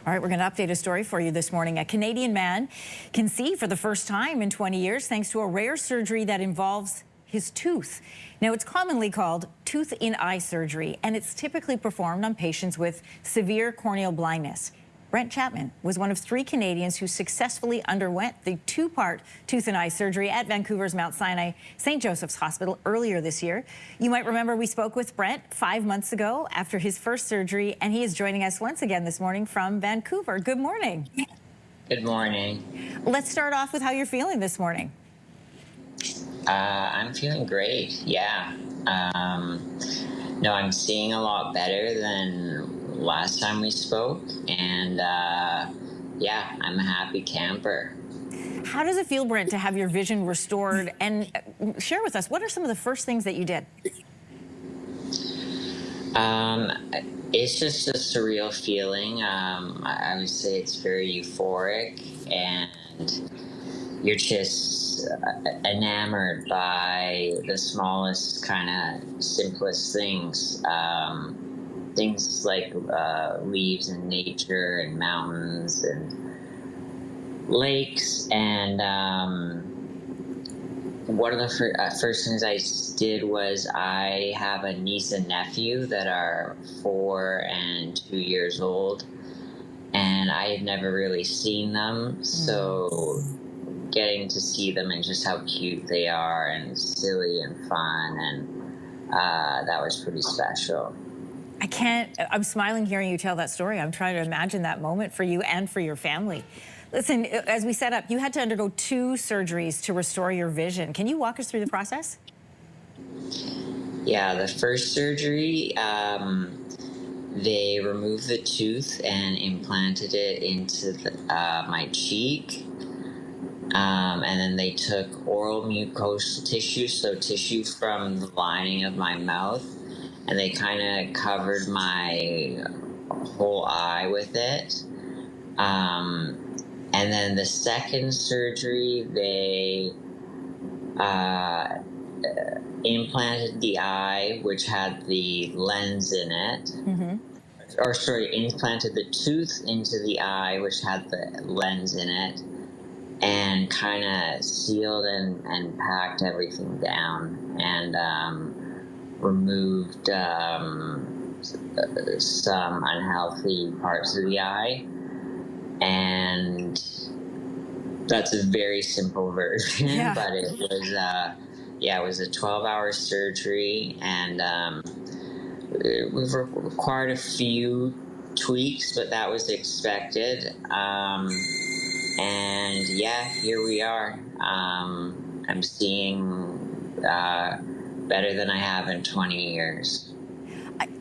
All right, we're going to update a story for you this morning. A Canadian man can see for the first time in 20 years thanks to a rare surgery that involves his tooth. Now, it's commonly called tooth-in-eye surgery, and it's typically performed on patients with severe corneal blindness. Brent Chapman was one of 3 Canadians who successfully underwent the 2-part tooth-and-eye surgery at Vancouver's Mount Sinai St. Joseph's Hospital earlier this year. You might remember we spoke with Brent 5 months ago after his first surgery, and he is joining us once again this morning from Vancouver. Good morning. Good morning. Let's start off with how you're feeling this morning. I'm feeling great, yeah. No, I'm seeing a lot better than last time we spoke, and yeah, I'm a happy camper. How does it feel, Brent, to have your vision restored? And share with us, what are some of the first things that you did? It's just a surreal feeling. I would say it's very euphoric, and you're just enamored by the smallest kind of simplest things. Things like leaves in nature and mountains and lakes. And one of the first things I did was I have a niece and nephew that are 4 and 2 years old, and I had never really seen them. So getting to see them and just how cute they are and silly and fun, and that was pretty special. I'm smiling hearing you tell that story. I'm trying to imagine that moment for you and for your family. Listen, as we set up, you had to undergo 2 surgeries to restore your vision. Can you walk us through the process? Yeah, the first surgery, they removed the tooth and implanted it into my cheek. And then they took oral mucosal tissue, so tissue from the lining of my mouth, and they kind of covered my whole eye with it. And then the second surgery, they implanted the eye, which had the lens in it. Or sorry, implanted the tooth into the eye, which had the lens in it, and kind of sealed and packed everything down, and removed some unhealthy parts of the eye. And that's a very simple version, yeah. But it was, it was a 12-hour surgery, and we've required a few tweaks, but that was expected. And yeah, here we are. I'm seeing better than I have in 20 years.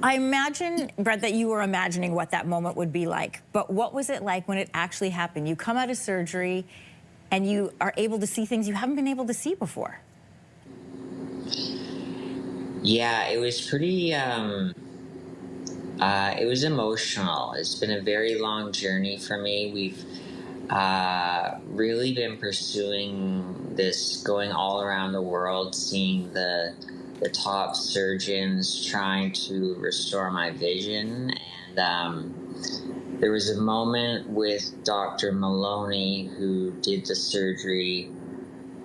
I imagine, Brent, that you were imagining what that moment would be like. But what was it like when it actually happened? You come out of surgery and you are able to see things you haven't been able to see before. Yeah, it was pretty, it was emotional. It's been a very long journey for me. We've really been pursuing this, going all around the world, seeing the top surgeons trying to restore my vision. And there was a moment with Dr. Maloney, who did the surgery,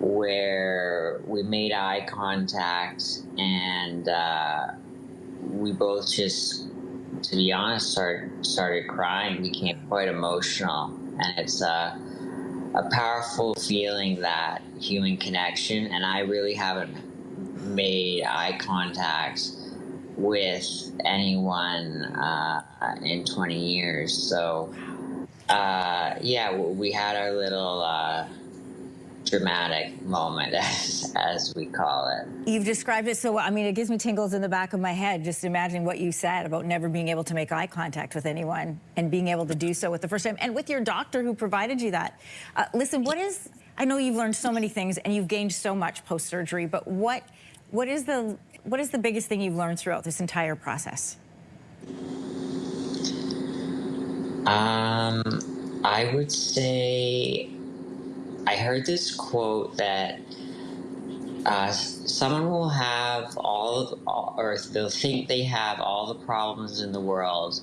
where we made eye contact, and we both just, to be honest, started crying, became quite emotional. And it's a powerful feeling, that human connection, and I really haven't made eye contact with anyone in 20 years. So yeah, we had our little dramatic moment, as we call it. You've described it so well. I mean, it gives me tingles in the back of my head just imagining what you said about never being able to make eye contact with anyone and being able to do so with the first time, and with your doctor who provided you that. Listen, I know you've learned so many things and you've gained so much post-surgery, but what is the biggest thing you've learned throughout this entire process? I would say I heard this quote that someone will have or they'll think they have all the problems in the world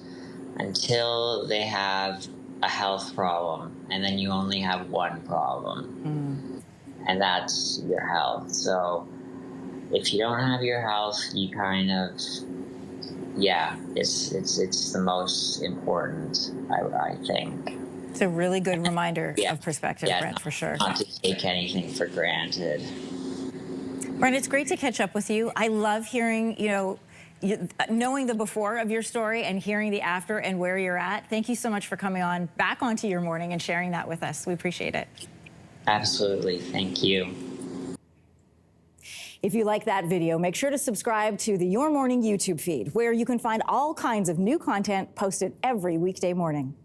until they have a health problem, and then you only have one problem, and that's your health. So if you don't have your health, you kind of, yeah, it's the most important, I think. It's a really good reminder Yeah. of perspective, Yeah, Brent, for sure. Not to take anything for granted. Brent, it's great to catch up with you. I love hearing, knowing the before of your story and hearing the after and where you're at. Thank you so much for coming back onto Your Morning and sharing that with us. We appreciate it. Absolutely. Thank you. If you like that video, make sure to subscribe to the Your Morning YouTube feed, where you can find all kinds of new content posted every weekday morning.